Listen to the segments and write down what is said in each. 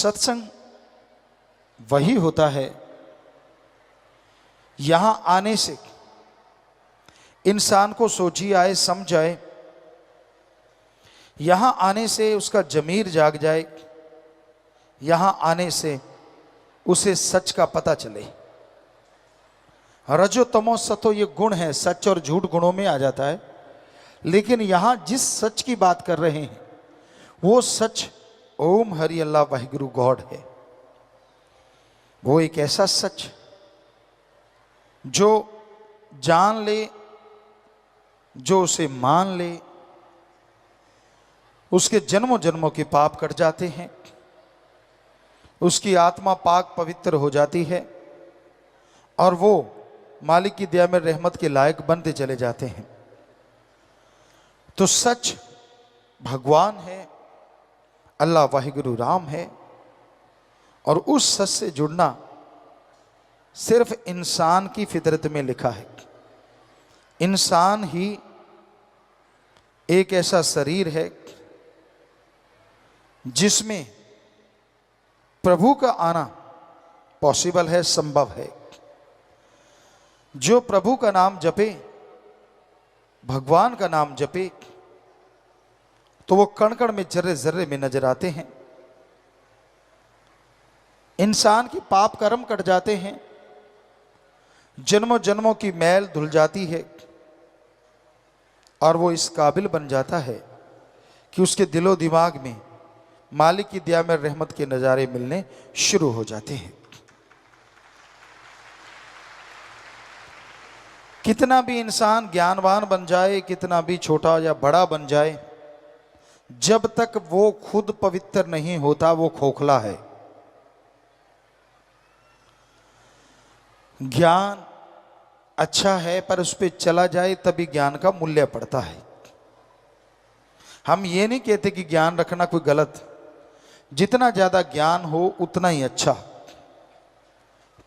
सत्संग वही होता है यहां आने से इंसान को सोची आए, समझ आए, यहां आने से उसका जमीर जाग जाए, यहां आने से उसे सच का पता चले। रजो तमो सतो ये गुण है, सच और झूठ गुणों में आ जाता है। लेकिन यहां जिस सच की बात कर रहे हैं वो सच ओम हरि अल्लाह वाहिगुरु गॉड है। वो एक ऐसा सच जो जान ले, जो उसे मान ले, उसके जन्मों जन्मों के पाप कट जाते हैं, उसकी आत्मा पाक पवित्र हो जाती है और वो मालिक की दया में रहमत के लायक बनते चले जाते हैं। तो सच भगवान है, अल्लाह वाहिगुरु राम है, और उस सच से जुड़ना सिर्फ इंसान की फितरत में लिखा है। इंसान ही एक ऐसा शरीर है जिसमें प्रभु का आना पॉसिबल है, संभव है। जो प्रभु का नाम जपे, भगवान का नाम जपे, तो वो कण कण में, जर्रे जर्रे में नजर आते हैं। इंसान की पाप कर्म कट जाते हैं, जन्मों जन्मों की मैल धुल जाती है और वो इस काबिल बन जाता है कि उसके दिलो दिमाग में मालिक की दया में रहमत के नज़ारे मिलने शुरू हो जाते हैं। कितना भी इंसान ज्ञानवान बन जाए, कितना भी छोटा या बड़ा बन जाए, जब तक वो खुद पवित्र नहीं होता वो खोखला है। ज्ञान अच्छा है पर उस पर चला जाए तभी ज्ञान का मूल्य पड़ता है। हम ये नहीं कहते कि ज्ञान रखना कोई गलत, जितना ज्यादा ज्ञान हो उतना ही अच्छा,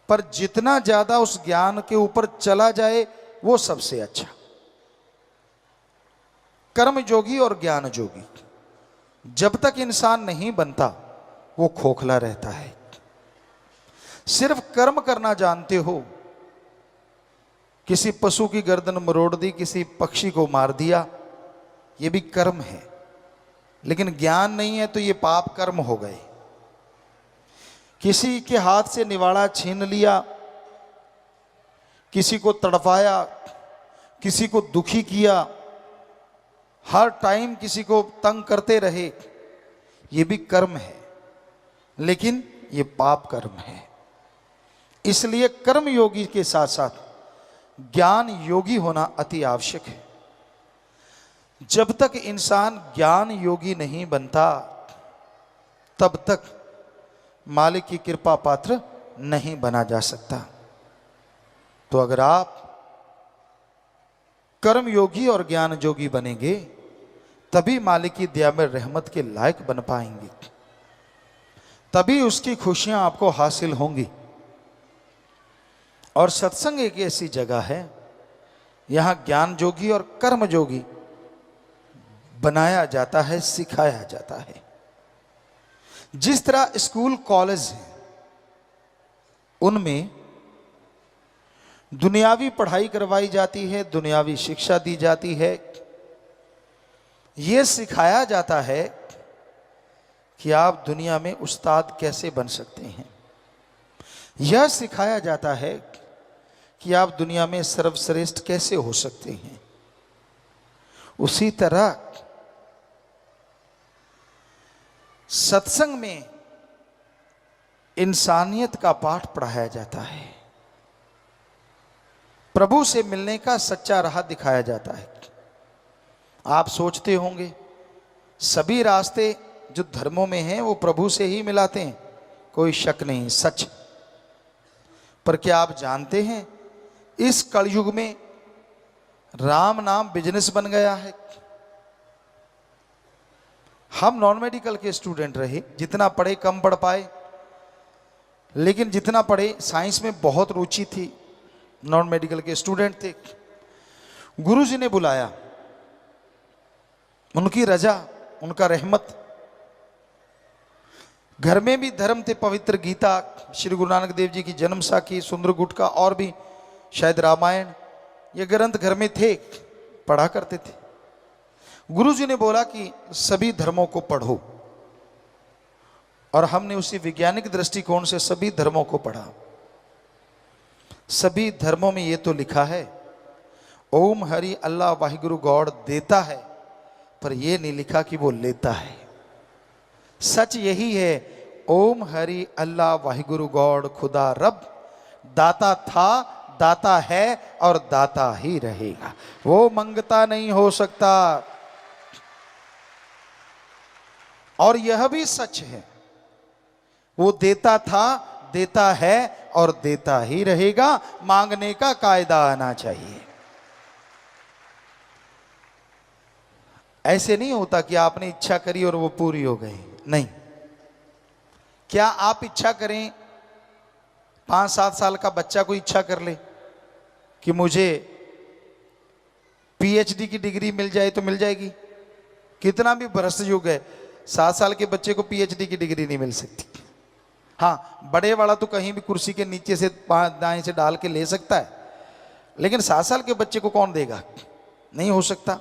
पर जितना ज्यादा उस ज्ञान के ऊपर चला जाए वो सबसे अच्छा। कर्म जोगी और ज्ञान जोगी, जब तक इंसान नहीं बनता वो खोखला रहता है। सिर्फ कर्म करना जानते हो, किसी पशु की गर्दन मरोड़ दी, किसी पक्षी को मार दिया, ये भी कर्म है। लेकिन ज्ञान नहीं है तो ये पाप कर्म हो गए। किसी के हाथ से निवाड़ा छीन लिया, किसी को तड़पाया, किसी को दुखी किया, हर टाइम किसी को तंग करते रहे, ये भी कर्म है, लेकिन ये पाप कर्म है। इसलिए कर्म योगी के साथ साथ ज्ञान योगी होना अति आवश्यक है। जब तक इंसान ज्ञान योगी नहीं बनता तब तक मालिक की कृपा पात्र नहीं बना जा सकता। तो अगर आप कर्म योगी और ज्ञान योगी बनेंगे तभी मालिक की दया में रहमत के लायक बन पाएंगे, तभी उसकी खुशियां आपको हासिल होंगी। और सत्संग एक ऐसी जगह है यहां ज्ञान जोगी और कर्म जोगी बनाया जाता है, सिखाया जाता है। जिस तरह स्कूल कॉलेज हैं उनमें दुनियावी पढ़ाई करवाई जाती है, दुनियावी शिक्षा दी जाती है, यह सिखाया जाता है कि आप दुनिया में उस्ताद कैसे बन सकते हैं। यह सिखाया जाता है कि आप दुनिया में सर्वश्रेष्ठ कैसे हो सकते हैं। उसी तरह सत्संग में इंसानियत का पाठ पढ़ाया जाता है, प्रभु से मिलने का सच्चा राह दिखाया जाता है। आप सोचते होंगे सभी रास्ते जो धर्मों में हैं वो प्रभु से ही मिलाते हैं, कोई शक नहीं, सच। पर क्या आप जानते हैं इस कलयुग में राम नाम बिजनेस बन गया है। हम नॉन मेडिकल के स्टूडेंट रहे, जितना पढ़े कम पढ़ पाए, लेकिन जितना पढ़े साइंस में बहुत रुचि थी, नॉन मेडिकल के स्टूडेंट थे। गुरुजी ने बुलाया, उनकी रजा, उनका रहमत, घर में भी धर्म थे, पवित्र गीता, श्री गुरु नानक देव जी की जन्म साखी, सुंदर गुटका और भी शायद रामायण, ये ग्रंथ घर में थे, पढ़ा करते थे। गुरु जी ने बोला कि सभी धर्मों को पढ़ो, और हमने उसी वैज्ञानिक दृष्टिकोण से सभी धर्मों को पढ़ा। सभी धर्मों में ये तो लिखा है ओम हरि अल्लाह वाहिगुरु गॉड देता है, पर यह नहीं लिखा कि वो लेता है। सच यही है, ओम हरि अल्लाह वाहिगुरु गॉड खुदा रब दाता था, दाता है और दाता ही रहेगा, वो मंगता नहीं हो सकता। और यह भी सच है, वो देता था, देता है और देता ही रहेगा, मांगने का कायदा आना चाहिए। ऐसे नहीं होता कि आपने इच्छा करी और वो पूरी हो गई, नहीं। क्या आप इच्छा करें, 5-7 साल का बच्चा को इच्छा कर ले कि मुझे पीएचडी की डिग्री मिल जाए तो मिल जाएगी? कितना भी भ्रष्ट युग है, 7 साल के बच्चे को पीएचडी की डिग्री नहीं मिल सकती। हाँ, बड़े वाला तो कहीं भी कुर्सी के नीचे से दाएं से डाल के ले सकता है, लेकिन 7 साल के बच्चे को कौन देगा? नहीं हो सकता।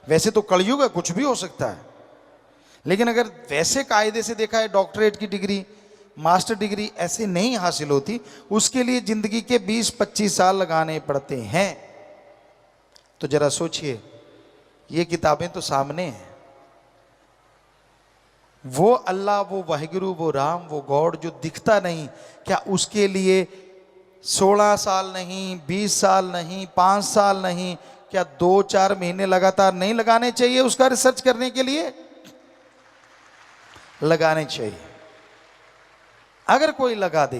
वैसे तो कलयुग है, कुछ भी हो सकता है, लेकिन अगर वैसे कायदे से देखा है, डॉक्टरेट की डिग्री, मास्टर डिग्री ऐसे नहीं हासिल होती, उसके लिए जिंदगी के 20-25 साल लगाने पड़ते हैं। तो जरा सोचिए, ये किताबें तो सामने हैं, वो अल्लाह, वो वाहिगुरु, वो राम, वो गॉड जो दिखता नहीं, क्या उसके लिए 16 साल नहीं, 20 साल नहीं, 5 साल नहीं, क्या 2-4 महीने लगातार नहीं लगाने चाहिए उसका रिसर्च करने के लिए? लगाने चाहिए। अगर कोई लगा दे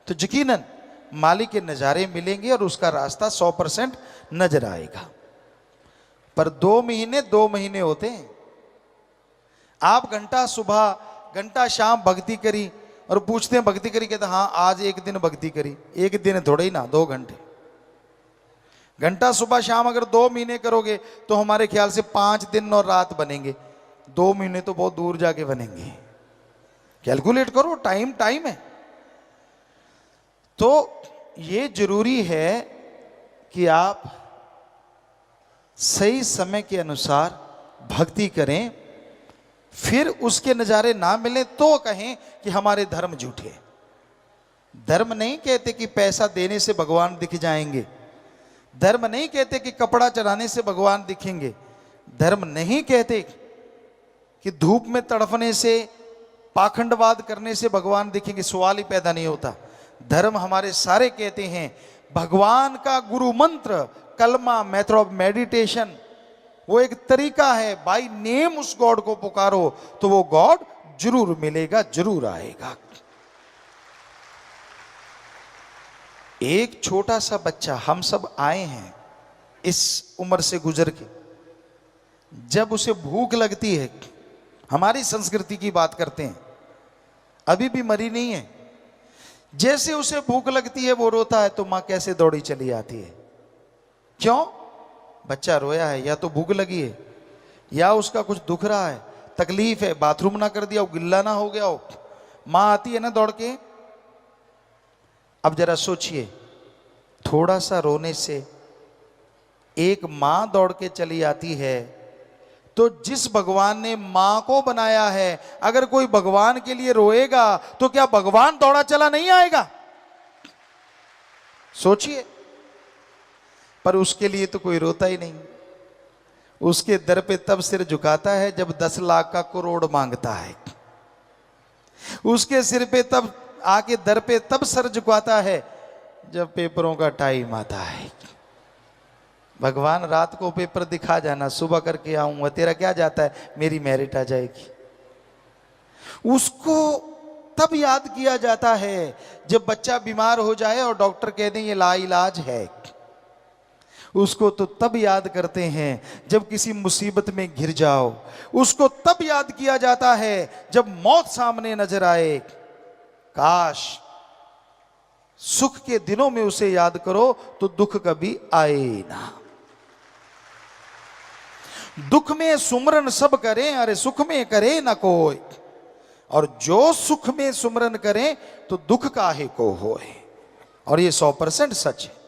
तो यकीनन मालिक के नज़ारे मिलेंगे और उसका रास्ता 100% नजर आएगा। पर 2 महीने होते हैं। आप घंटा सुबह घंटा शाम भक्ति करी और पूछते हैं भक्ति करी, कहते हाँ आज एक दिन भक्ति करी। एक दिन थोड़े ही ना, 2 घंटे। घंटा सुबह शाम अगर 2 महीने करोगे तो हमारे ख्याल से 5 दिन और रात बनेंगे। 2 महीने तो बहुत दूर जाके बनेंगे। कैलकुलेट करो, टाइम है। तो ये जरूरी है कि आप सही समय के अनुसार भक्ति करें, फिर उसके नज़ारे ना मिले तो कहें कि हमारे धर्म झूठे। धर्म नहीं कहते कि पैसा देने से भगवान दिख जाएंगे। धर्म नहीं कहते कि कपड़ा चढ़ाने से भगवान दिखेंगे। धर्म नहीं कहते कि धूप में तड़फने से, पाखंडवाद करने से भगवान दिखेंगे। सवाल ही पैदा नहीं होता। धर्म हमारे सारे कहते हैं भगवान का गुरु मंत्र, कलमा, मेथड ऑफ मेडिटेशन, वो एक तरीका है। बाय नेम उस गॉड को पुकारो तो वो गॉड जरूर मिलेगा, जरूर आएगा। एक छोटा सा बच्चा, हम सब आए हैं इस उम्र से गुजर के, जब उसे भूख लगती है, हमारी संस्कृति की बात करते हैं, अभी भी मरी नहीं है, जैसे उसे भूख लगती है वो रोता है तो मां कैसे दौड़ी चली आती है। क्यों? बच्चा रोया है, या तो भूख लगी है या उसका कुछ दुख रहा है, तकलीफ है, बाथरूम ना कर दिया हो, गिल्ला ना हो गया हो, मां आती है ना दौड़ के। अब जरा सोचिए, थोड़ा सा रोने से एक मां दौड़ के चली आती है, तो जिस भगवान ने मां को बनाया है, अगर कोई भगवान के लिए रोएगा तो क्या भगवान दौड़ा चला नहीं आएगा? सोचिए। पर उसके लिए तो कोई रोता ही नहीं। उसके दर पे तब सिर झुकाता है जब 10 लाख का करोड़ मांगता है। उसके सिर पे तब आके दर पे तब सर झुकाता है जब पेपरों का टाइम आता है। भगवान रात को पेपर दिखा जाना, सुबह करके आऊंगा, तेरा क्या जाता है, मेरी मेरिट आ जाएगी। उसको तब याद किया जाता है जब बच्चा बीमार हो जाए और डॉक्टर कह दें ये लाइलाज है। उसको तो तब याद करते हैं जब किसी मुसीबत में घिर जाओ। उसको तब याद किया जाता है जब मौत सामने नजर आए। काश सुख के दिनों में उसे याद करो तो दुख कभी आए ना। दुख में सुमरन सब करें, अरे सुख में करे ना कोई। और जो सुख में सुमरन करें तो दुख काहे को होए। और ये 100% सच है।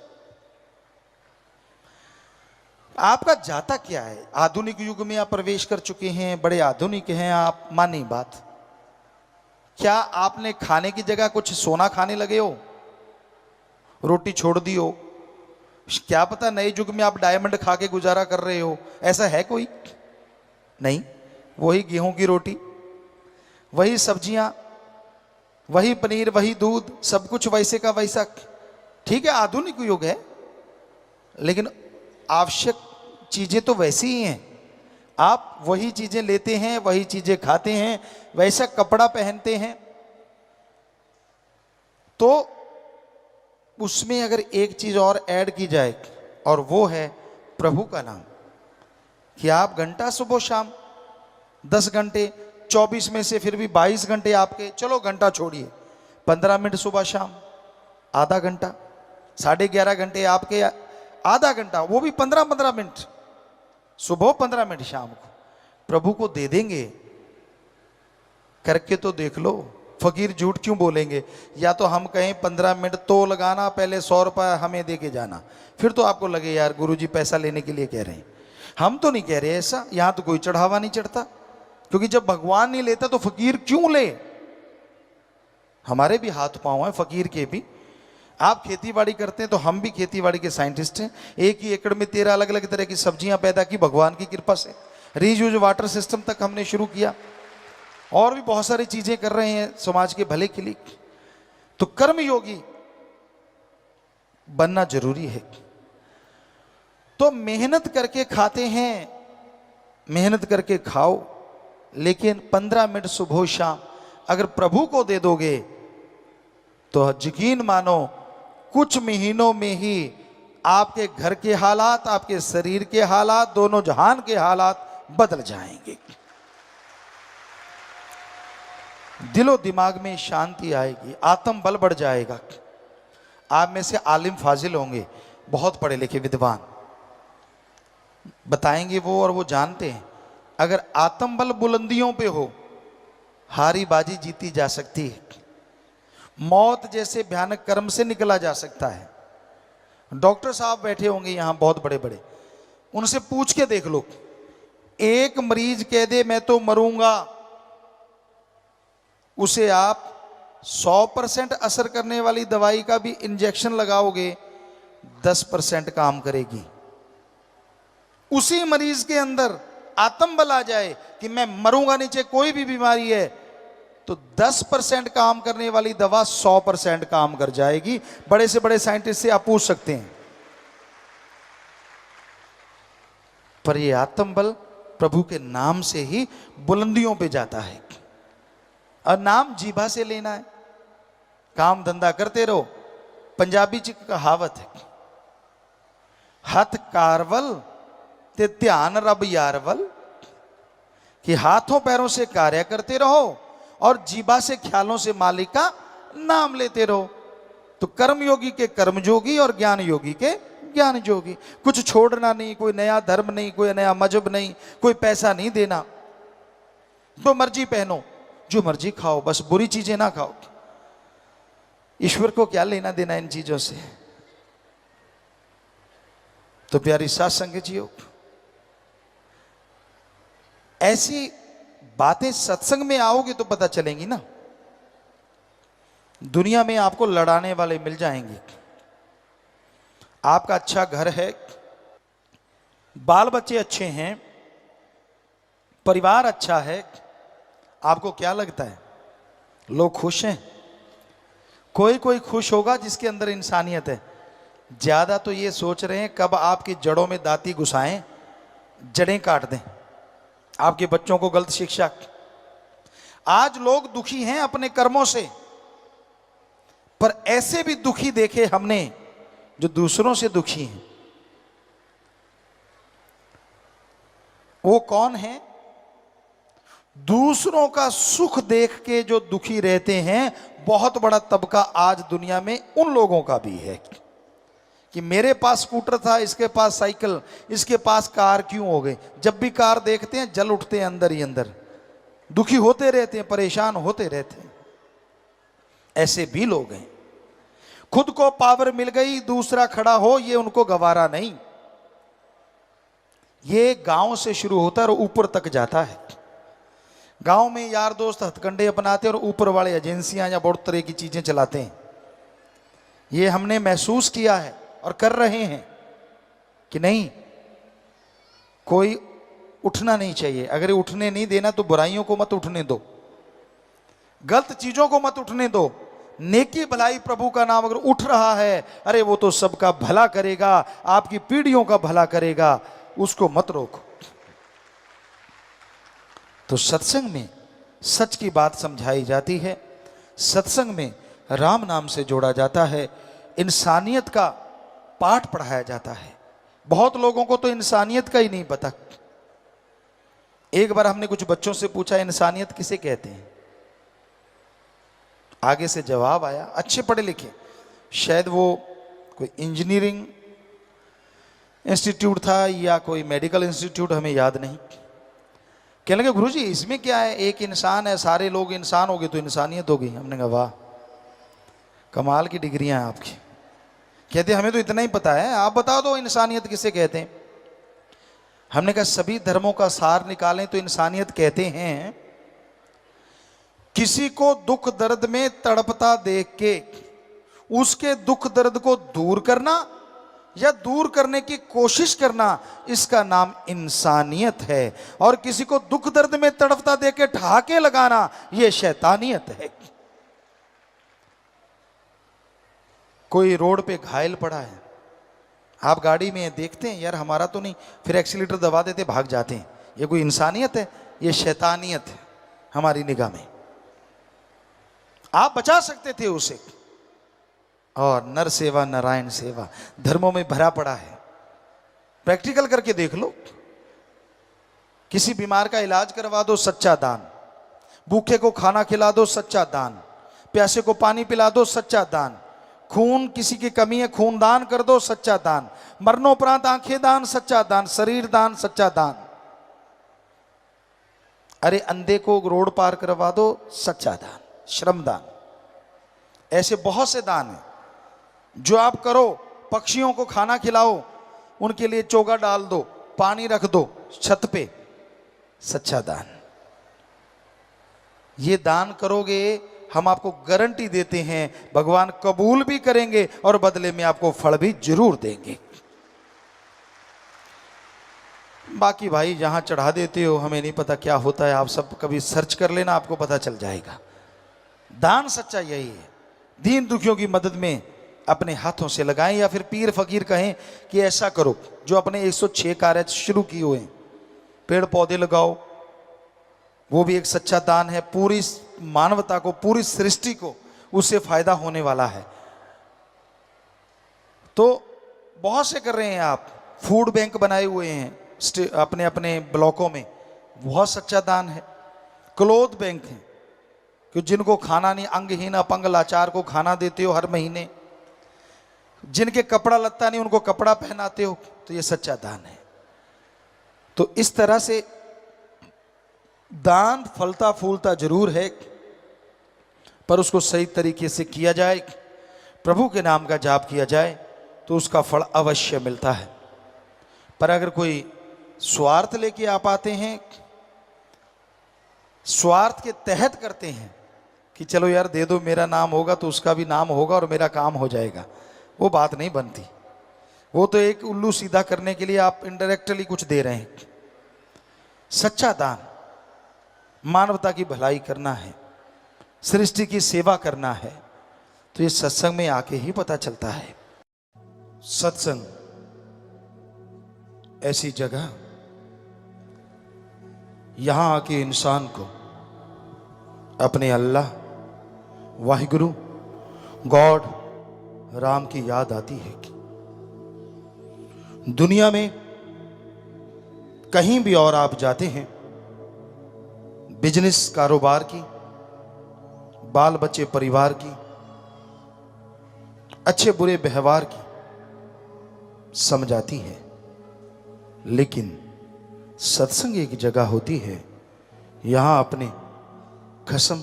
आपका जाता क्या है? आधुनिक युग में आप प्रवेश कर चुके हैं, बड़े आधुनिक हैं आप, मानी बात। क्या आपने खाने की जगह कुछ सोना खाने लगे हो? रोटी छोड़ दी हो? क्या पता नए युग में आप डायमंड खा के गुजारा कर रहे हो? ऐसा है कोई? नहीं। वही गेहूं की रोटी, वही सब्जियां, वही पनीर, वही दूध, सब कुछ वैसे का वैसा। ठीक है, आधुनिक युग है, लेकिन आवश्यक चीजें तो वैसी ही हैं। आप वही चीजें लेते हैं, वही चीजें खाते हैं, वैसा कपड़ा पहनते हैं। तो उसमें अगर एक चीज और ऐड की जाए, और वो है प्रभु का नाम, कि आप घंटा सुबह शाम 10 घंटे, 24 में से फिर भी 22 घंटे आपके, चलो घंटा छोड़िए, 15 मिनट सुबह शाम, आधा घंटा, 11.5 घंटे आपके, आधा घंटा, वो भी 15-15 मिनट सुबह, 15 मिनट शाम को प्रभु को दे देंगे। करके तो देख लो। फकीर झूठ क्यों बोलेंगे? या तो हम कहें 15 मिनट तो लगाना, पहले 100 रुपया हमें दे के जाना, फिर तो आपको लगे यार गुरुजी पैसा लेने के लिए कह रहे हैं। हम तो नहीं कह रहे ऐसा, यहां तो कोई चढ़ावा नहीं चढ़ता, क्योंकि जब भगवान नहीं लेता तो फकीर क्यों ले? हमारे भी हाथ पांव हैं फकीर के भी। आप खेती बाड़ी करते हैं तो हम भी खेती बाड़ी के साइंटिस्ट हैं। एक ही एकड़ में 13 अलग अलग तरह की सब्जियां पैदा की भगवान की कृपा से। रीयूज वाटर सिस्टम तक हमने शुरू किया, और भी बहुत सारी चीजें कर रहे हैं समाज के भले के लिए। तो कर्मयोगी बनना जरूरी है। तो मेहनत करके खाते हैं, मेहनत करके खाओ, लेकिन 15 मिनट सुबह शाम अगर प्रभु को दे दोगे तो यकीन मानो कुछ महीनों में ही आपके घर के हालात, आपके शरीर के हालात, दोनों जहान के हालात बदल जाएंगे। दिलो दिमाग में शांति आएगी, आत्म बल बढ़ जाएगा। आप में से आलिम फाजिल होंगे, बहुत पढ़े लिखे विद्वान, बताएंगे वो, और वो जानते हैं अगर आत्म बल बुलंदियों पे हो, हारी बाजी जीती जा सकती है। मौत जैसे भयानक कर्म से निकला जा सकता है। डॉक्टर साहब बैठे होंगे यहां बहुत बड़े बड़े, उनसे पूछ के देख लो, एक मरीज कह दे मैं तो मरूंगा, उसे आप 100% असर करने वाली दवाई का भी इंजेक्शन लगाओगे, 10% काम करेगी। उसी मरीज के अंदर आत्मबल आ जाए कि मैं मरूंगा नहीं, चाहे कोई भी बीमारी है, तो 10% काम करने वाली दवा 100% काम कर जाएगी। बड़े से बड़े साइंटिस्ट से आप पूछ सकते हैं। पर यह आत्मबल प्रभु के नाम से ही बुलंदियों पे जाता है। और नाम जीभा से लेना है, काम धंधा करते रहो। पंजाबी च कहावत है, हथ कारवल ते ध्यान रब यारवल, कि हाथों पैरों से कार्य करते रहो और जीभा से ख्यालों से मालिक का नाम लेते रहो। तो कर्मयोगी के कर्मयोगी और ज्ञान योगी के ज्ञान योगी। कुछ छोड़ना नहीं, कोई नया धर्म नहीं, कोई नया मजहब नहीं, कोई पैसा नहीं देना, जो मर्जी पहनो, जो मर्जी खाओ, बस बुरी चीजें ना खाओ। ईश्वर को क्या लेना देना इन चीजों से? तो प्यारी साथ संगत जियो, ऐसी बातें सत्संग में आओगे तो पता चलेंगी ना। दुनिया में आपको लड़ाने वाले मिल जाएंगे। आपका अच्छा घर है, बाल बच्चे अच्छे हैं, परिवार अच्छा है, आपको क्या लगता है लोग खुश हैं? कोई कोई खुश होगा जिसके अंदर इंसानियत है। ज्यादा तो ये सोच रहे हैं कब आपकी जड़ों में दाती घुसाएं, जड़ें काट दें, आपके बच्चों को गलत शिक्षा। आज लोग दुखी हैं अपने कर्मों से, पर ऐसे भी दुखी देखे हमने जो दूसरों से दुखी हैं। वो कौन है? दूसरों का सुख देख के जो दुखी रहते हैं, बहुत बड़ा तबका आज दुनिया में उन लोगों का भी है कि मेरे पास स्कूटर था, इसके पास साइकिल, इसके पास कार क्यों हो गई। जब भी कार देखते हैं जल उठते हैं अंदर ही अंदर। दुखी होते रहते हैं, परेशान होते रहते हैं। ऐसे भी लोग हैं। खुद को पावर मिल गई, दूसरा खड़ा हो ये उनको गवारा नहीं। ये गांव से शुरू होता है और ऊपर तक जाता है। गांव में यार दोस्त हथकंडे अपनाते हैं और ऊपर वाले एजेंसियां या बहुत तरह की चीजें चलाते हैं। ये हमने महसूस किया है और कर रहे हैं कि नहीं, कोई उठना नहीं चाहिए। अगर उठने नहीं देना तो बुराइयों को मत उठने दो, गलत चीजों को मत उठने दो। नेकी भलाई प्रभु का नाम अगर उठ रहा है, अरे वो तो सबका भला करेगा, आपकी पीढ़ियों का भला करेगा, उसको मत रोको। तो सत्संग में सच की बात समझाई जाती है, सत्संग में राम नाम से जोड़ा जाता है, इंसानियत का पाठ पढ़ाया जाता है। बहुत लोगों को तो इंसानियत का ही नहीं पता। एक बार हमने कुछ बच्चों से पूछा इंसानियत किसे कहते हैं, आगे से जवाब आया, अच्छे पढ़े लिखे, शायद वो कोई इंजीनियरिंग इंस्टीट्यूट था या कोई मेडिकल इंस्टीट्यूट, हमें याद नहीं। कहने लगे गुरुजी इसमें क्या है, एक इंसान है, सारे लोग इंसान हो गए तो इंसानियत हो गई। हमने कहा वाह, कमाल की डिग्रियां हैं आपकी। कहते हमें तो इतना ही पता है, आप बता दो इंसानियत किसे कहते हैं। हमने कहा सभी धर्मों का सार निकालें तो इंसानियत कहते हैं किसी को दुख दर्द में तड़पता देख के उसके दुख दर्द को दूर करना या दूर करने की कोशिश करना, इसका नाम इंसानियत है। और किसी को दुख दर्द में तड़पता देख के ठहाके लगाना, यह शैतानियत है। कोई रोड पे घायल पड़ा है, आप गाड़ी में देखते हैं यार हमारा तो नहीं, फिर एक्सीलेटर दबा देते भाग जाते हैं, ये कोई इंसानियत है? ये शैतानियत है हमारी निगाह में। आप बचा सकते थे उसे। और नर सेवा नारायण सेवा धर्मों में भरा पड़ा है, प्रैक्टिकल करके देख लो। किसी बीमार का इलाज करवा दो, सच्चा दान। भूखे को खाना खिला दो, सच्चा दान। प्यासे को पानी पिला दो, सच्चा दान। खून किसी की कमी है, खून दान कर दो, सच्चा दान। मरणोपरांत आंखें दान, सच्चा दान। शरीर दान, सच्चा दान। अरे अंधे को रोड पार करवा दो, सच्चा दान, श्रम दान। ऐसे बहुत से दान हैं जो आप करो। पक्षियों को खाना खिलाओ, उनके लिए चोगा डाल दो, पानी रख दो छत पे, सच्चा दान। ये दान करोगे, हम आपको गारंटी देते हैं भगवान कबूल भी करेंगे और बदले में आपको फल भी जरूर देंगे। बाकी भाई जहां चढ़ा देते हो हमें नहीं पता क्या होता है, आप सब कभी सर्च कर लेना, आपको पता चल जाएगा। दान सच्चा यही है। दीन दुखियों की मदद में अपने हाथों से लगाएं, या फिर पीर फकीर कहें कि ऐसा करो, जो अपने 106 कार्य शुरू किए हुए हैं। पेड़ पौधे लगाओ, वो भी एक सच्चा दान है। पूरी मानवता को, पूरी सृष्टि को उससे फायदा होने वाला है। तो बहुत से कर रहे हैं आप। फूड बैंक बनाए हुए हैं अपने अपने ब्लॉकों में, बहुत सच्चा दान है। क्लोथ बैंक है कि जिनको खाना नहीं, अंगहीन अपंग लाचार को खाना देते हो हर महीने। जिनके कपड़ा लत्ता नहीं उनको कपड़ा पहनाते हो, तो ये सच्चा दान है। तो इस तरह से दान फलता फूलता जरूर है, पर उसको सही तरीके से किया जाए, प्रभु के नाम का जाप किया जाए तो उसका फल अवश्य मिलता है। पर अगर कोई स्वार्थ लेके आप आते हैं, स्वार्थ के तहत करते हैं कि चलो यार दे दो, मेरा नाम होगा तो उसका भी नाम होगा और मेरा काम हो जाएगा, वो बात नहीं बनती। वो तो एक उल्लू सीधा करने के लिए आप इनडायरेक्टली कुछ दे रहे हैं। सच्चा दान मानवता की भलाई करना है, सृष्टि की सेवा करना है, तो ये सत्संग में आके ही पता चलता है। सत्संग ऐसी जगह, यहां आके इंसान को अपने अल्लाह, वाहिगुरु, गॉड, राम की याद आती है कि दुनिया में कहीं भी और आप जाते हैं, बिजनेस कारोबार की, बाल बच्चे परिवार की, अच्छे बुरे व्यवहार की समझ आती है। लेकिन सत्संग एक जगह होती है यहां अपने कसम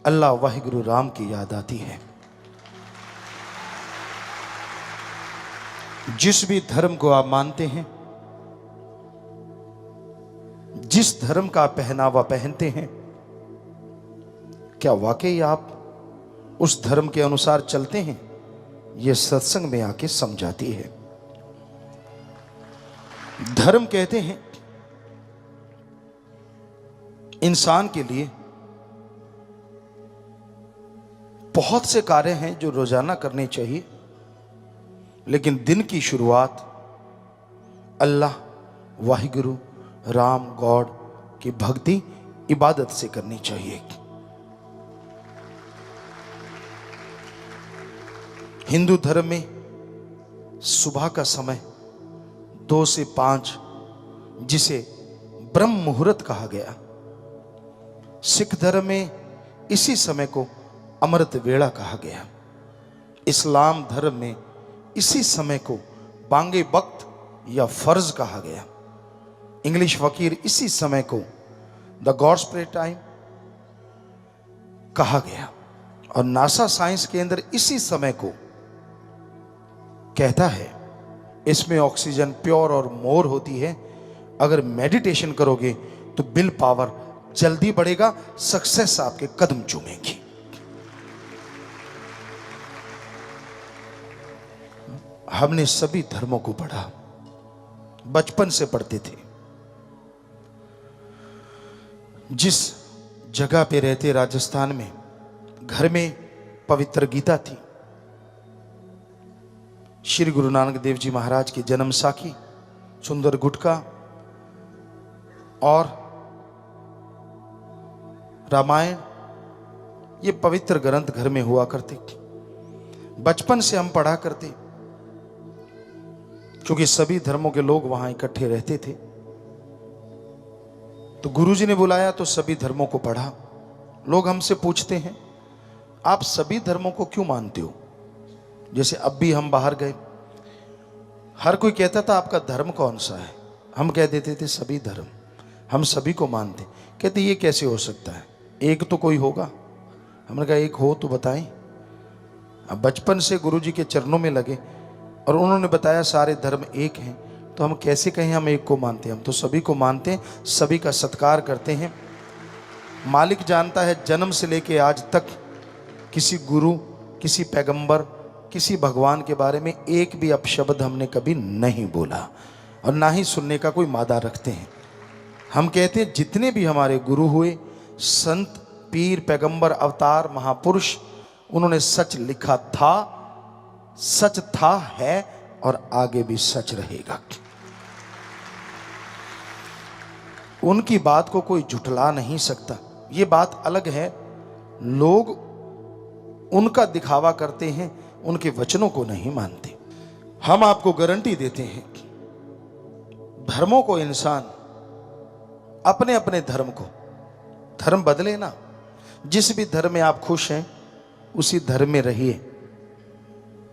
अल्लाह वाहिगुरु राम की याद आती है। जिस भी धर्म को आप मानते हैं, जिस धर्म का पहनावा पहनते हैं, क्या वाकई आप उस धर्म के अनुसार चलते हैं? यह सत्संग में आके समझाती है। धर्म कहते हैं इंसान के लिए बहुत से कार्य हैं जो रोजाना करने चाहिए, लेकिन दिन की शुरुआत अल्लाह वाहिगुरु राम गॉड की भक्ति इबादत से करनी चाहिए। हिंदू धर्म में सुबह का समय 2 से 5 जिसे ब्रह्म मुहूर्त कहा गया, सिख धर्म में इसी समय को अमृत वेला कहा गया, इस्लाम धर्म में इसी समय को बांगे वक्त या फर्ज कहा गया, इंग्लिश फकीर इसी समय को द गॉड्स प्रे टाइम कहा गया, और नासा साइंस केंद्र इसी समय को कहता है इसमें ऑक्सीजन प्योर और मोर होती है। अगर मेडिटेशन करोगे तो विल पावर जल्दी बढ़ेगा, सक्सेस आपके कदम चूमेगी। हमने सभी धर्मों को पढ़ा, बचपन से पढ़ते थे। जिस जगह पे रहते राजस्थान में, घर में पवित्र गीता थी, श्री गुरु नानक देव जी महाराज की जन्म साखी, सुंदर गुटका और रामायण, ये पवित्र ग्रंथ घर में हुआ करते। बचपन से हम पढ़ा करते, क्योंकि सभी धर्मों के लोग वहां इकट्ठे रहते थे। तो गुरुजी ने बुलाया तो सभी धर्मों को पढ़ा। लोग हमसे पूछते हैं आप सभी धर्मों को क्यों मानते हो? जैसे अब भी हम बाहर गए, हर कोई कहता था आपका धर्म कौन सा है? हम कह देते थे सभी धर्म, हम सभी को मानते। कहते ये कैसे हो सकता है, एक तो कोई होगा। हमने कहा एक हो तो बताएं। अब बचपन से गुरुजी के चरणों में लगे और उन्होंने बताया सारे धर्म एक हैं, तो हम कैसे कहें हम एक को मानते हैं? हम तो सभी को मानते हैं, सभी का सत्कार करते हैं। मालिक जानता है जन्म से लेके आज तक किसी गुरु, किसी पैगंबर, किसी भगवान के बारे में एक भी अपशब्द हमने कभी नहीं बोला और ना ही सुनने का कोई मादा रखते हैं। हम कहते हैं जितने भी हमारे गुरु हुए, संत, पीर, पैगंबर, अवतार, महापुरुष, उन्होंने सच लिखा था, सच था, है और आगे भी सच रहेगा। उनकी बात को कोई झुठला नहीं सकता। ये बात अलग है, लोग उनका दिखावा करते हैं, उनके वचनों को नहीं मानते। हम आपको गारंटी देते हैं धर्मों को, इंसान अपने अपने धर्म को, धर्म बदले ना, जिस भी धर्म में आप खुश हैं उसी धर्म में रहिए।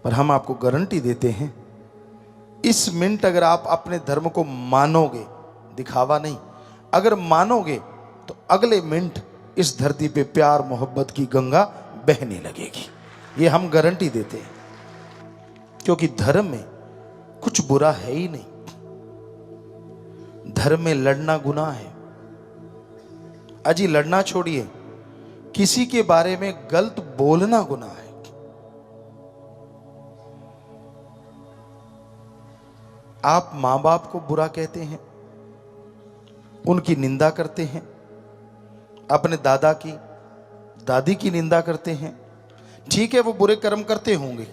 पर हम आपको गारंटी देते हैं इस मिनट अगर आप अपने धर्म को मानोगे, दिखावा नहीं, अगर मानोगे तो अगले मिनट इस धरती पे प्यार मोहब्बत की गंगा बहने लगेगी। ये हम गारंटी देते हैं, क्योंकि धर्म में कुछ बुरा है ही नहीं। धर्म में लड़ना गुनाह है। अजी लड़ना छोड़िए, किसी के बारे में गलत बोलना गुनाह है। आप मां बाप को बुरा कहते हैं, उनकी निंदा करते हैं, अपने दादा की, दादी की निंदा करते हैं। ठीक है वो बुरे कर्म करते होंगे,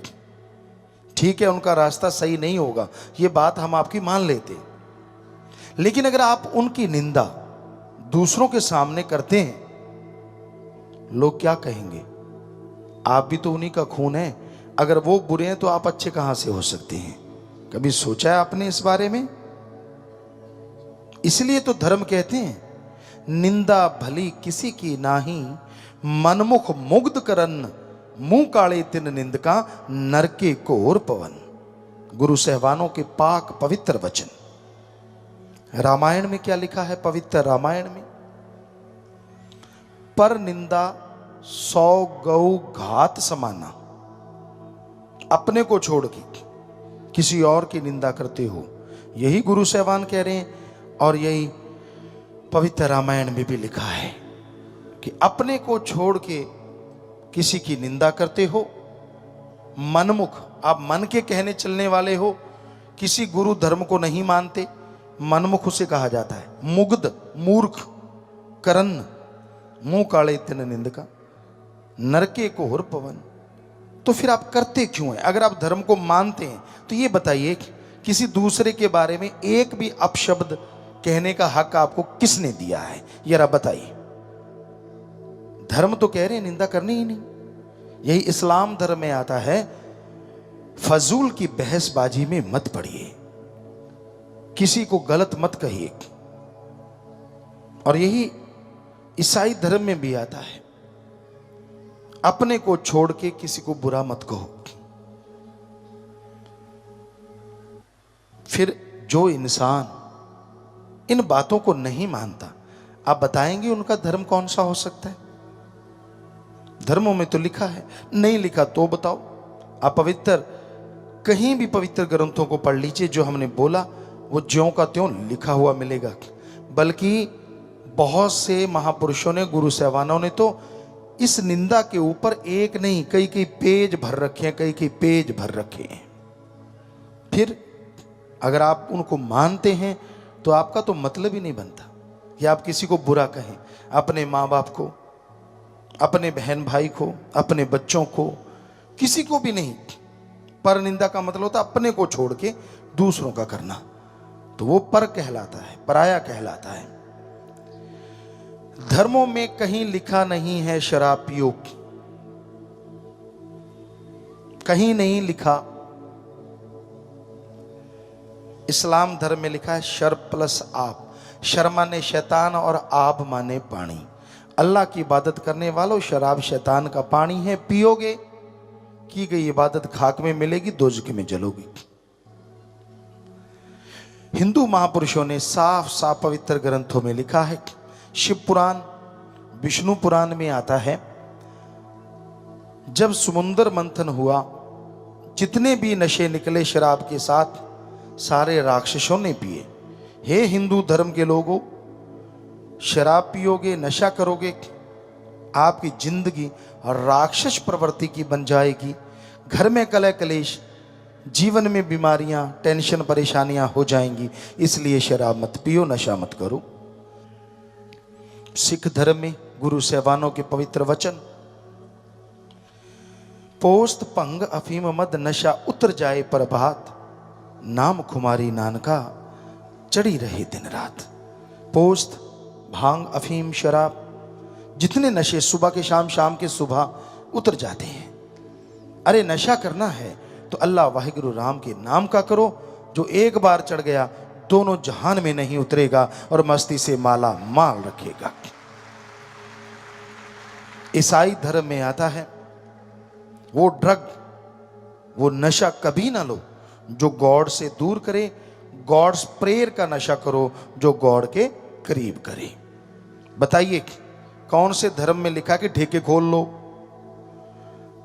ठीक है उनका रास्ता सही नहीं होगा, ये बात हम आपकी मान लेते। लेकिन अगर आप उनकी निंदा दूसरों के सामने करते हैं, लोग क्या कहेंगे? आप भी तो उन्हीं का खून है। अगर वो बुरे हैं तो आप अच्छे कहां से हो सकते हैं? कभी सोचा है आपने इस बारे में? इसलिए तो धर्म कहते हैं निंदा भली किसी की नाही, मनमुख मुग्ध करन, मुंह काले तिन निंदका, नरके कोर पवन। गुरु सहवानों के पाक पवित्र वचन। रामायण में क्या लिखा है? पवित्र रामायण में पर निंदा 100 गौ घात समाना। अपने को छोड़ के किसी और की निंदा करते हो, यही गुरु साहबान कह रहे हैं। और यही पवित्र रामायण में भी लिखा है कि अपने को छोड़ के किसी की निंदा करते हो, मनमुख, आप मन के कहने चलने वाले हो, किसी गुरु धर्म को नहीं मानते, मनमुख उसे कहा जाता है। मुग्ध, मूर्ख, करन्न, मुंह काले तिन निंदका, नरके को हुर पवन। तो फिर आप करते क्यों हैं? अगर आप धर्म को मानते हैं तो ये बताइए कि किसी दूसरे के बारे में एक भी अपशब्द कहने का हक आपको किसने दिया है? जरा बताइए। धर्म तो कह रहे हैं निंदा करनी ही नहीं। यही इस्लाम धर्म में आता है, फजूल की बहसबाजी में मत पड़िए, किसी को गलत मत कहिए। और यही ईसाई धर्म में भी आता है, अपने को छोड़ के किसी को बुरा मत कहो। फिर जो इंसान इन बातों को नहीं मानता, आप बताएंगे उनका धर्म कौन सा हो सकता है? धर्मों में तो लिखा है, नहीं लिखा तो बताओ। आप पवित्र, कहीं भी पवित्र ग्रंथों को पढ़ लीजिए, जो हमने बोला वो ज्यों का त्यों लिखा हुआ मिलेगा। बल्कि बहुत से महापुरुषों ने, गुरु साहबानों ने तो इस निंदा के ऊपर एक नहीं कई कई पेज भर रखे हैं, कई कई पेज भर रखे हैं। फिर अगर आप उनको मानते हैं तो आपका तो मतलब ही नहीं बनता कि आप किसी को बुरा कहें, अपने माँ बाप को, अपने बहन भाई को, अपने बच्चों को, किसी को भी नहीं। पर निंदा का मतलब होता है अपने को छोड़ के दूसरों का करना, तो वो पर कहलाता है, पराया कहलाता है। धर्मों में कहीं लिखा नहीं है शराब पियो, कहीं नहीं लिखा। इस्लाम धर्म में लिखा है शर प्लस आप। शर माने शैतान और आप माने पानी। अल्लाह की इबादत करने वालों, शराब शैतान का पानी है, पियोगे की गई इबादत खाक में मिलेगी, दोजख में जलोगी। हिंदू महापुरुषों ने साफ साफ पवित्र ग्रंथों में लिखा है। शिव पुराण, विष्णु पुराण में आता है, जब समुद्र मंथन हुआ, जितने भी नशे निकले शराब के साथ, सारे राक्षसों ने पिए। हे हिंदू धर्म के लोगों, शराब पियोगे, नशा करोगे, आपकी जिंदगी राक्षस प्रवृत्ति की बन जाएगी। घर में कलह कलेश, जीवन में बीमारियां, टेंशन, परेशानियां हो जाएंगी। इसलिए शराब मत पियो, नशा मत करो। सिख धर्म में गुरु साहबानों के पवित्र वचन, पोस्त भंग अफीम मद नशा उतर जाए प्रभात, नाम खुमारी नानका चढ़ी रहे दिन रात। पोस्त, भांग, अफीम, शराब, जितने नशे सुबह के शाम, शाम के सुबह उतर जाते हैं। अरे नशा करना है तो अल्लाह वाहिगुरु राम के नाम का करो, जो एक बार चढ़ गया दोनों जहान में नहीं उतरेगा और मस्ती से माला माल रखेगा। ईसाई धर्म में आता है, वो ड्रग, वो नशा कभी ना लो जो गॉड से दूर करे। गॉड्स प्रेयर का नशा करो जो गॉड के करीब करे। बताइए कौन से धर्म में लिखा कि ठेके खोल लो?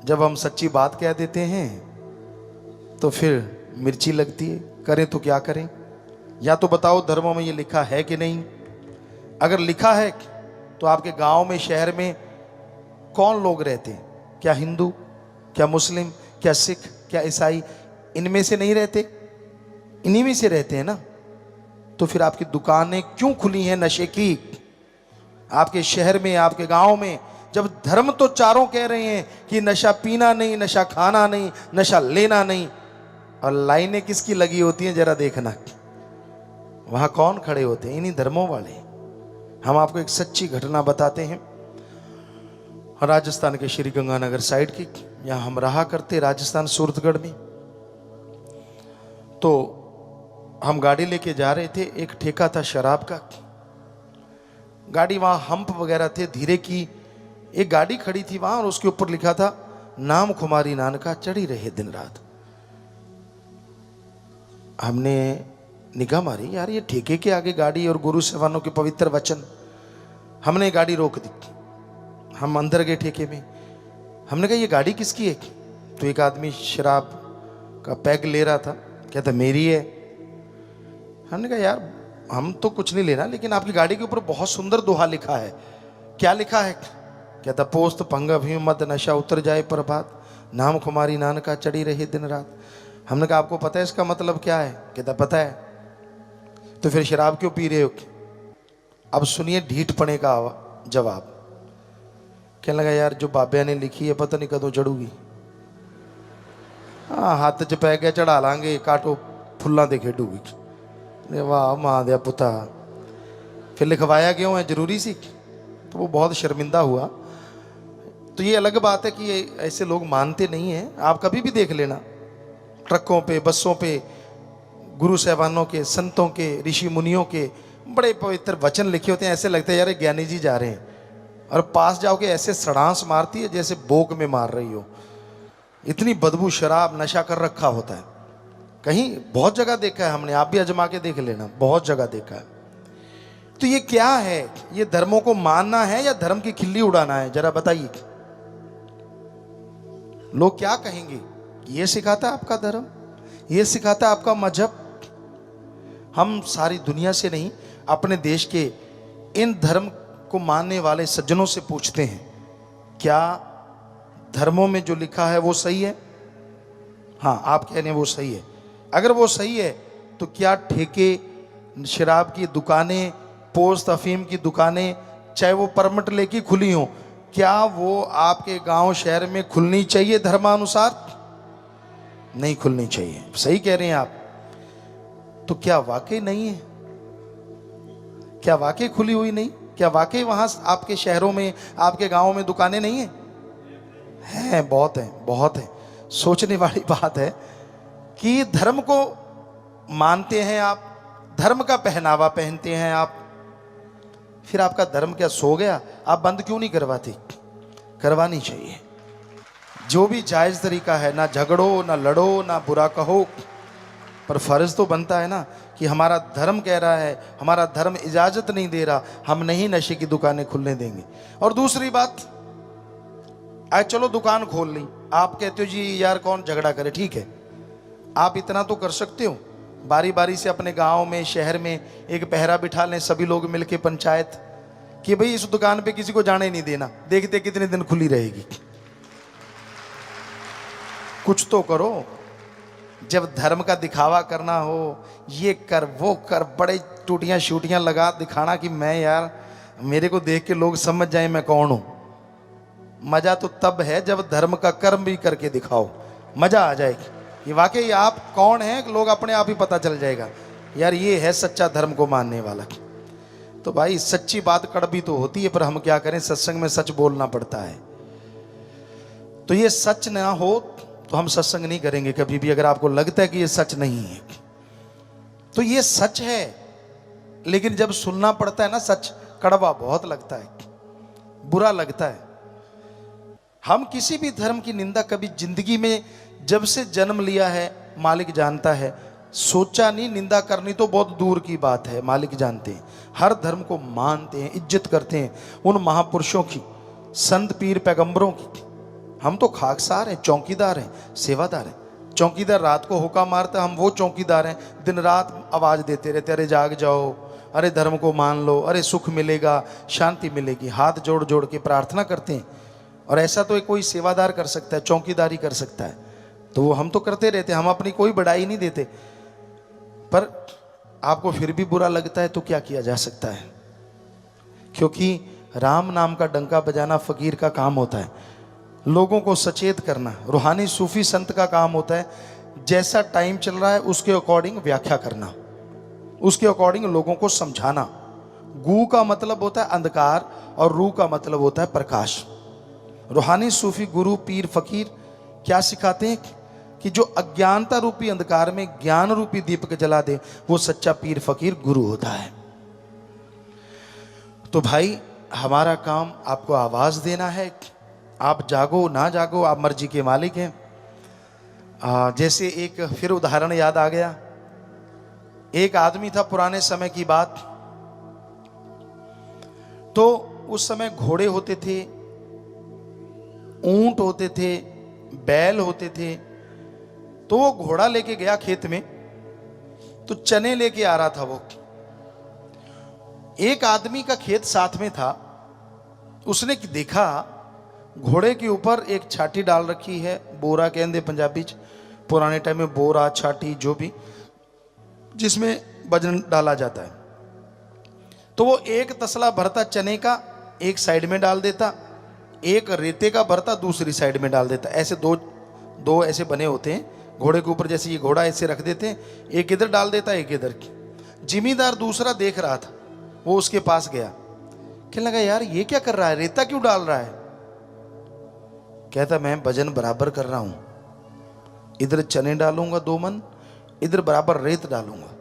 जब हम सच्ची बात कह देते हैं तो फिर मिर्ची लगती है। करें तो क्या करें? या तो बताओ धर्मों में ये लिखा है कि नहीं? अगर लिखा है तो आपके गांव में, शहर में कौन लोग रहते हैं? क्या हिंदू, क्या मुस्लिम, क्या सिख, क्या ईसाई? इनमें से नहीं रहते? इन्हीं में से रहते हैं ना। तो फिर आपकी दुकानें क्यों खुली हैं नशे की आपके शहर में, आपके गांव में? जब धर्म तो चारों कह रहे हैं कि नशा पीना नहीं, नशा खाना नहीं, नशा लेना नहीं, और लाइनें किसकी लगी होती हैं जरा देखना, वहां कौन खड़े होते हैं? इन्हीं धर्मों वाले। हम आपको एक सच्ची घटना बताते हैं, राजस्थान के श्री गंगानगर साइड की। यहां हम रहा करते, राजस्थान सूरतगढ़ में। तो हम गाड़ी लेके जा रहे थे, एक ठेका था शराब का। गाड़ी वहां हम्प वगैरह थे, धीरे की एक गाड़ी खड़ी थी वहां, और उसके ऊपर लिखा था नाम खुमारी नानका चढ़ी रहे दिन रात। हमने निगाह मारी, यार ये ठेके के आगे गाड़ी और गुरु साहबानों के पवित्र वचन। हमने गाड़ी रोक दी। हम अंदर गए ठेके में, हमने कहा ये गाड़ी किसकी है? तो एक आदमी शराब का पैग ले रहा था, कहता मेरी है। हमने कहा यार हम तो कुछ नहीं लेना, लेकिन आपकी गाड़ी के ऊपर बहुत सुंदर दोहा लिखा है। क्या लिखा है? कहता पोस्त पंगा भीम मत नशा उतर जाए प्रभात, नाम कुमारी नानका चढ़ी रही दिन रात। हमने कहा आपको पता है इसका मतलब क्या है? कहता पता है। तो फिर शराब क्यों पी रहे हो? अब सुनिए ढीठ पने का जवाब। कहने लगा यार जो बाबे ने लिखी है पता नहीं कदों चढ़ूगी। हाँ हाथ च पै गया चढ़ा लांगे, काटो फुल्लां दे खेडूगी। वाह मां दया पुता, फिर लिखवाया क्यों है? जरूरी सी? तो वो बहुत शर्मिंदा हुआ। तो ये अलग बात है कि ये ऐसे लोग मानते नहीं हैं। आप कभी भी देख लेना ट्रकों पे, बसों पे, गुरु साहबानों के, संतों के, ऋषि मुनियों के बड़े पवित्र वचन लिखे होते हैं। ऐसे लगता है यार ज्ञानी जी जा रहे हैं, और पास जाओगे ऐसे सड़ांस मारती है जैसे बोक में मार रही हो। इतनी बदबू, शराब नशा कर रखा होता है। कहीं बहुत जगह देखा है हमने, आप भी अजमा के देख लेना, बहुत जगह देखा है। तो ये क्या है? ये धर्मों को मानना है या धर्म की खिल्ली उड़ाना है? जरा बताइए। लोग क्या कहेंगे? ये सिखाता है आपका धर्म, ये सिखाता है आपका मजहब। हम सारी दुनिया से नहीं, अपने देश के इन धर्म को मानने वाले सज्जनों से पूछते हैं क्या धर्मों में जो लिखा है वो सही है? हाँ आप कह रहे हैं वो सही है। अगर वो सही है तो क्या ठेके, शराब की दुकानें, पोस्त अफीम की दुकानें, चाहे वो परमिट लेके खुली हों, क्या वो आपके गांव शहर में खुलनी चाहिए धर्मानुसार? नहीं खुलनी चाहिए। सही कह रहे हैं आप। तो क्या वाकई नहीं है? क्या वाकई खुली हुई नहीं? क्या वाकई वहां आपके शहरों में, आपके गांवों में दुकानें नहीं है? हैं, बहुत है, बहुत है। सोचने वाली बात है कि धर्म को मानते हैं आप, धर्म का पहनावा पहनते हैं आप, फिर आपका धर्म क्या सो गया? आप बंद क्यों नहीं करवाते? करवानी चाहिए। जो भी जायज तरीका है, ना झगड़ो, ना लड़ो, ना बुरा कहो, पर फर्ज तो बनता है ना कि हमारा धर्म कह रहा है, हमारा धर्म इजाजत नहीं दे रहा, हम नहीं नशे की दुकानें खुलने देंगे। और दूसरी बात, आज चलो दुकान खोल ली, आप कहते हो जी यार कौन झगड़ा करे, ठीक है आप इतना तो कर सकते हो, बारी बारी से अपने गांव में, शहर में एक पहरा बिठा लें सभी लोग मिलके, पंचायत, कि भाई इस दुकान पे किसी को जाने नहीं देना, देखते कितने दिन खुली रहेगी। कुछ तो करो। जब धर्म का दिखावा करना हो, ये कर वो कर, बड़े टूटियां शूटियां लगा दिखाना कि मैं यार, मेरे को देख के लोग समझ जाए मैं कौन हूं। मजा तो तब है जब धर्म का कर्म भी करके दिखाओ, मजा आ जाएगी कि वाकई आप कौन हैं, लोग अपने आप ही पता चल जाएगा यार ये है सच्चा धर्म को मानने वाला। तो भाई सच्ची बात कड़वी तो होती है, पर हम क्या करें, सत्संग में सच बोलना पड़ता है। तो ये सच ना हो तो हम सत्संग नहीं करेंगे कभी भी। अगर आपको लगता है कि ये सच नहीं है तो ये सच है, लेकिन जब सुनना पड़ता है ना सच, कड़वा बहुत लगता है, बुरा लगता है। हम किसी भी धर्म की निंदा कभी जिंदगी में, जब से जन्म लिया है मालिक जानता है, सोचा नहीं। निंदा करनी तो बहुत दूर की बात है, मालिक जानते हैं। हर धर्म को मानते हैं, इज्जत करते हैं उन महापुरुषों की, संत पीर पैगंबरों की। हम तो खाकसार हैं, चौकीदार हैं, सेवादार हैं। चौकीदार रात को हुक्का मारता, हम वो चौकीदार हैं दिन रात आवाज देते रहते, अरे जाग जाओ, अरे धर्म को मान लो, अरे सुख मिलेगा, शांति मिलेगी। हाथ जोड़ जोड़ के प्रार्थना करते हैं। और ऐसा तो कोई सेवादार कर सकता है, चौकीदारी कर सकता है, तो वो हम तो करते रहते हैं। हम अपनी कोई बढ़ाई नहीं देते, पर आपको फिर भी बुरा लगता है तो क्या किया जा सकता है, क्योंकि राम नाम का डंका बजाना फकीर का काम होता है, लोगों को सचेत करना रूहानी सूफी संत का काम होता है। जैसा टाइम चल रहा है उसके अकॉर्डिंग व्याख्या करना, उसके अकॉर्डिंग लोगों को समझाना। गू का मतलब होता है अंधकार और रू का मतलब होता है प्रकाश। रूहानी सूफी गुरु पीर फकीर क्या सिखाते हैं कि जो अज्ञानता रूपी अंधकार में ज्ञान रूपी दीपक जला दे, वो सच्चा पीर फकीर गुरु होता है। तो भाई हमारा काम आपको आवाज देना है, आप जागो ना जागो आप मर्जी के मालिक हैं। जैसे एक फिर उदाहरण याद आ गया। एक आदमी था, पुराने समय की बात, तो उस समय घोड़े होते थे, ऊंट होते थे, बैल होते थे। तो वो घोड़ा लेके गया खेत में, तो चने लेके आ रहा था वो। एक आदमी का खेत साथ में था, उसने देखा घोड़े के ऊपर एक छाटी डाल रखी है, बोरा कहते पंजाबी च, पुराने टाइम में बोरा छाटी जो भी, जिसमें वजन डाला जाता है। तो वो एक तसला भरता चने का एक साइड में डाल देता, एक रेते का भरता दूसरी साइड में डाल देता। ऐसे दो ऐसे बने होते हैं घोड़े के ऊपर, जैसे ये घोड़ा ऐसे रख देते हैं, एक इधर डाल देता एक इधर की। जिमीदार दूसरा देख रहा था, वो उसके पास गया, कहने लगा यार ये क्या कर रहा है, रेता क्यों डाल रहा है? कहता मैं वजन बराबर कर रहा हूं, इधर चने डालूंगा 2 मन, इधर बराबर रेत डालूंगा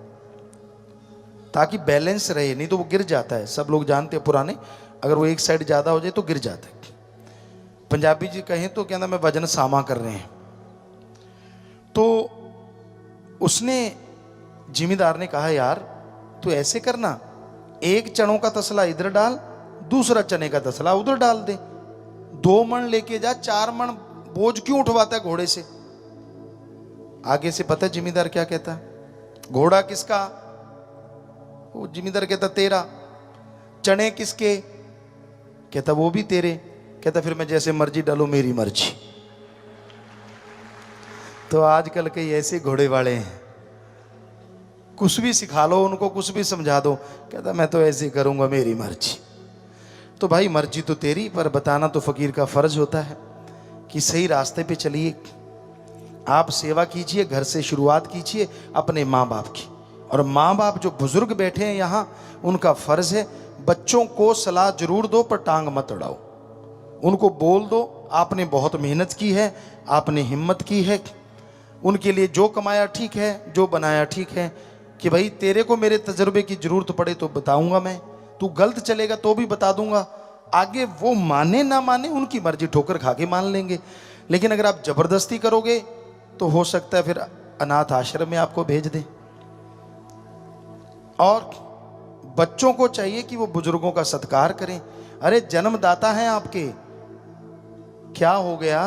ताकि बैलेंस रहे, नहीं तो वो गिर जाता है। सब लोग जानते हैं पुराने, अगर वो एक साइड ज्यादा हो जाए तो गिर जाता है। पंजाबी जी कहें तो कहना मैं वजन सामा कर रहे हैं। तो उसने, जिमीदार ने कहा यार तू ऐसे करना, एक चनों का तसला इधर डाल, दूसरा चने का तसला उधर डाल दे, 2 मन लेके जा, 4 मन बोझ क्यों उठवाता है घोड़े से? आगे से पता है जिमीदार क्या कहता है? घोड़ा किसका? वो जिमीदार कहता तेरा। चने किसके? कहता वो भी तेरे। कहता फिर मैं जैसे मर्जी डालूं, मेरी मर्जी। तो आजकल के ऐसे घोड़े वाले हैं, कुछ भी सिखा लो उनको, कुछ भी समझा दो, कहता मैं तो ऐसे करूंगा, मेरी मर्जी। तो भाई मर्जी तो तेरी, पर बताना तो फकीर का फर्ज होता है कि सही रास्ते पे चलिए। आप सेवा कीजिए, घर से शुरुआत कीजिए अपने माँ बाप की। और माँ बाप जो बुजुर्ग बैठे हैं यहाँ, उनका फर्ज है बच्चों को सलाह जरूर दो, पर टांग मत अड़ाओ। उनको बोल दो आपने बहुत मेहनत की है, आपने हिम्मत की है, उनके लिए जो कमाया ठीक है, जो बनाया ठीक है, कि भाई तेरे को मेरे तजुर्बे की जरूरत पड़े तो बताऊंगा मैं, तू गलत चलेगा तो भी बता दूंगा। आगे वो माने ना माने उनकी मर्जी, ठोकर खा के मान लेंगे। लेकिन अगर आप जबरदस्ती करोगे तो हो सकता है फिर अनाथ आश्रम में आपको भेज दें। और बच्चों को चाहिए कि वो बुजुर्गों का सत्कार करें। अरे जन्मदाता हैं आपके, क्या हो गया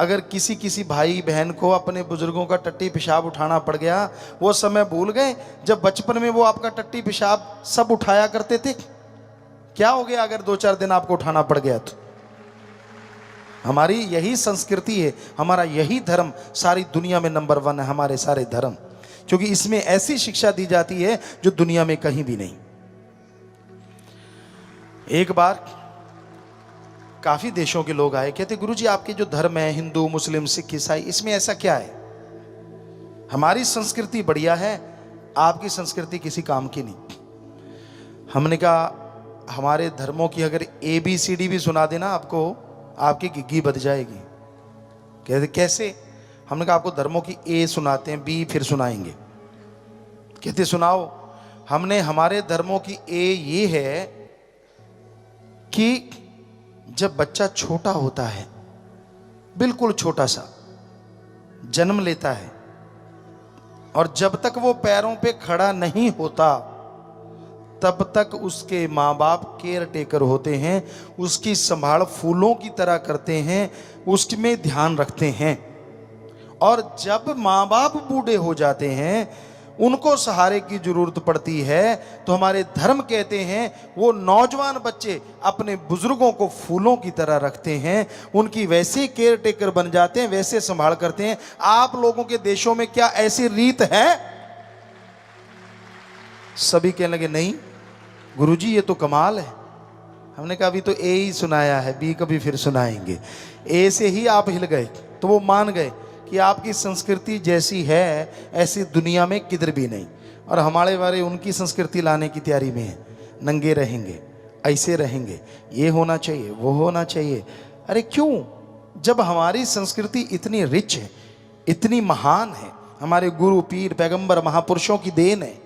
अगर किसी भाई बहन को अपने बुजुर्गों का टट्टी पेशाब उठाना पड़ गया? वो समय भूल गए जब बचपन में वो आपका टट्टी पेशाब सब उठाया करते थे? क्या हो गया अगर 2-4 दिन आपको उठाना पड़ गया तो? हमारी यही संस्कृति है, हमारा यही धर्म सारी दुनिया में नंबर 1 है, हमारे सारे धर्म, क्योंकि इसमें ऐसी शिक्षा दी जाती है जो दुनिया में कहीं भी नहीं। एक बार काफी देशों के लोग आए, कहते गुरुजी आपके जो धर्म है, हिंदू मुस्लिम सिख ईसाई, इसमें ऐसा क्या है? हमारी संस्कृति बढ़िया है, आपकी संस्कृति किसी काम की नहीं। हमने कहा हमारे धर्मों की अगर ABCD भी सुना देना आपको, आपकी गिग्गी बज जाएगी। कहते कैसे? हमने कहा आपको धर्मों की A सुनाते हैं, B फिर सुनाएंगे। कहते सुनाओ। हमने हमारे धर्मों की A ये है कि जब बच्चा छोटा होता है, बिल्कुल छोटा सा जन्म लेता है, और जब तक वो पैरों पे खड़ा नहीं होता तब तक उसके माँ बाप केयर टेकर होते हैं, उसकी संभाल फूलों की तरह करते हैं, उसमें ध्यान रखते हैं। और जब माँ बाप बूढ़े हो जाते हैं, उनको सहारे की जरूरत पड़ती है, तो हमारे धर्म कहते हैं वो नौजवान बच्चे अपने बुजुर्गों को फूलों की तरह रखते हैं, उनकी वैसे केयर टेकर बन जाते हैं, वैसे संभाल करते हैं। आप लोगों के देशों में क्या ऐसी रीत है? सभी कहने लगे नहीं गुरुजी ये तो कमाल है। हमने कहा अभी तो A ही सुनाया है, B कभी फिर सुनाएंगे। A से ही आप हिल गए, तो वो मान गए कि आपकी संस्कृति जैसी है ऐसी दुनिया में किधर भी नहीं। और हमारे बारे उनकी संस्कृति लाने की तैयारी में है, नंगे रहेंगे, ऐसे रहेंगे, ये होना चाहिए, वो होना चाहिए। अरे क्यों? जब हमारी संस्कृति इतनी रिच है, इतनी महान है, हमारे गुरु पीर पैगंबर महापुरुषों की देन है,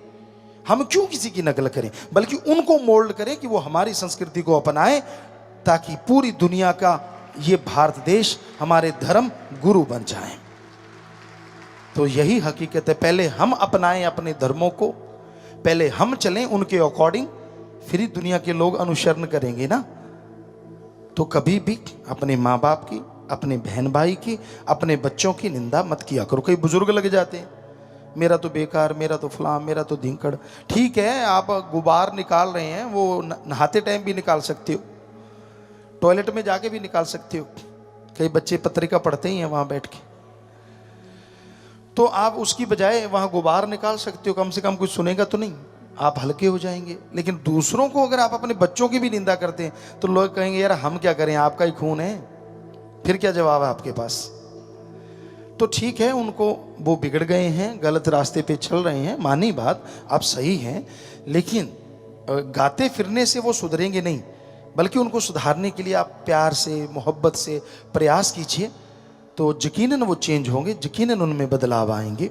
हम क्यों किसी की नकल करें? बल्कि उनको मोल्ड करें कि वो हमारी संस्कृति को अपनाएं, ताकि पूरी दुनिया का ये भारत देश हमारे धर्म गुरु बन जाए। तो यही हकीकत है, पहले हम अपनाएं अपने धर्मों को, पहले हम चलें उनके अकॉर्डिंग, फिर ही दुनिया के लोग अनुसरण करेंगे ना। तो कभी भी अपने माँ बाप की, अपने बहन भाई की, अपने बच्चों की निंदा मत किया करो। कई बुजुर्ग लग जाते हैं, मेरा तो बेकार, मेरा तो फलां, मेरा तो धिंकड़। ठीक है, आप गुबार निकाल रहे हैं, वो नहाते टाइम भी निकाल सकते हो, टॉयलेट में जाके भी निकाल सकते हो। कई बच्चे पत्रिका पढ़ते ही हैं वहां बैठ के, तो आप उसकी बजाय वहां गुबार निकाल सकते हो, कम से कम कुछ सुनेगा तो नहीं, आप हल्के हो जाएंगे। लेकिन दूसरों को अगर आप अपने बच्चों की भी निंदा करते हैं तो लोग कहेंगे यार हम क्या करें, आपका ही खून है, फिर क्या जवाब है आपके पास। तो ठीक है, उनको, वो बिगड़ गए हैं, गलत रास्ते पे चल रहे हैं, मानी बात, आप सही हैं, लेकिन गाते फिरने से वो सुधरेंगे नहीं, बल्कि उनको सुधारने के लिए आप प्यार से, मोहब्बत से प्रयास कीजिए, तो यकीनन वो चेंज होंगे, यकीनन उनमें बदलाव आएंगे।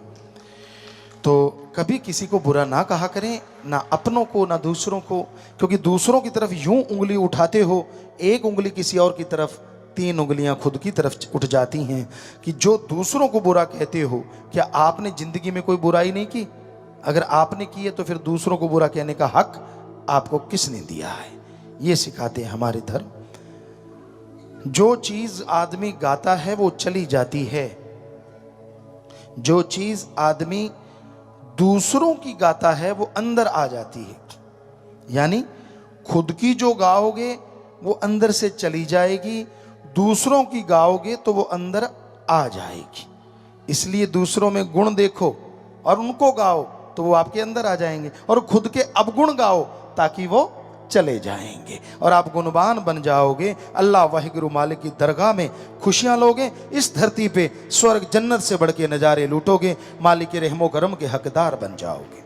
तो कभी किसी को बुरा ना कहा करें, ना अपनों को ना दूसरों को, क्योंकि दूसरों की तरफ यूं उंगली उठाते हो, एक उंगली किसी और की तरफ, 3 उंगलियां खुद की तरफ उठ जाती हैं। कि जो दूसरों को बुरा कहते हो, क्या आपने जिंदगी में कोई बुराई नहीं की? अगर आपने की है तो फिर दूसरों को बुरा कहने का हक आपको किसने दिया है? ये सिखाते हैं हमारे धर्म। जो चीज आदमी गाता है वो चली जाती है, जो चीज आदमी दूसरों की गाता है वो अंदर आ जाती है। यानी खुद की जो गाओगे वो अंदर से चली जाएगी, दूसरों की गाओगे तो वो अंदर आ जाएगी। इसलिए दूसरों में गुण देखो और उनको गाओ तो वो आपके अंदर आ जाएंगे, और खुद के अवगुण गाओ ताकि वो चले जाएंगे और आप गुणवान बन जाओगे। अल्लाह वाहिगुरु मालिक की दरगाह में खुशियां लोगे, इस धरती पे स्वर्ग जन्नत से बढ़ के नजारे लूटोगे, मालिक के रहमो करम के हकदार बन जाओगे।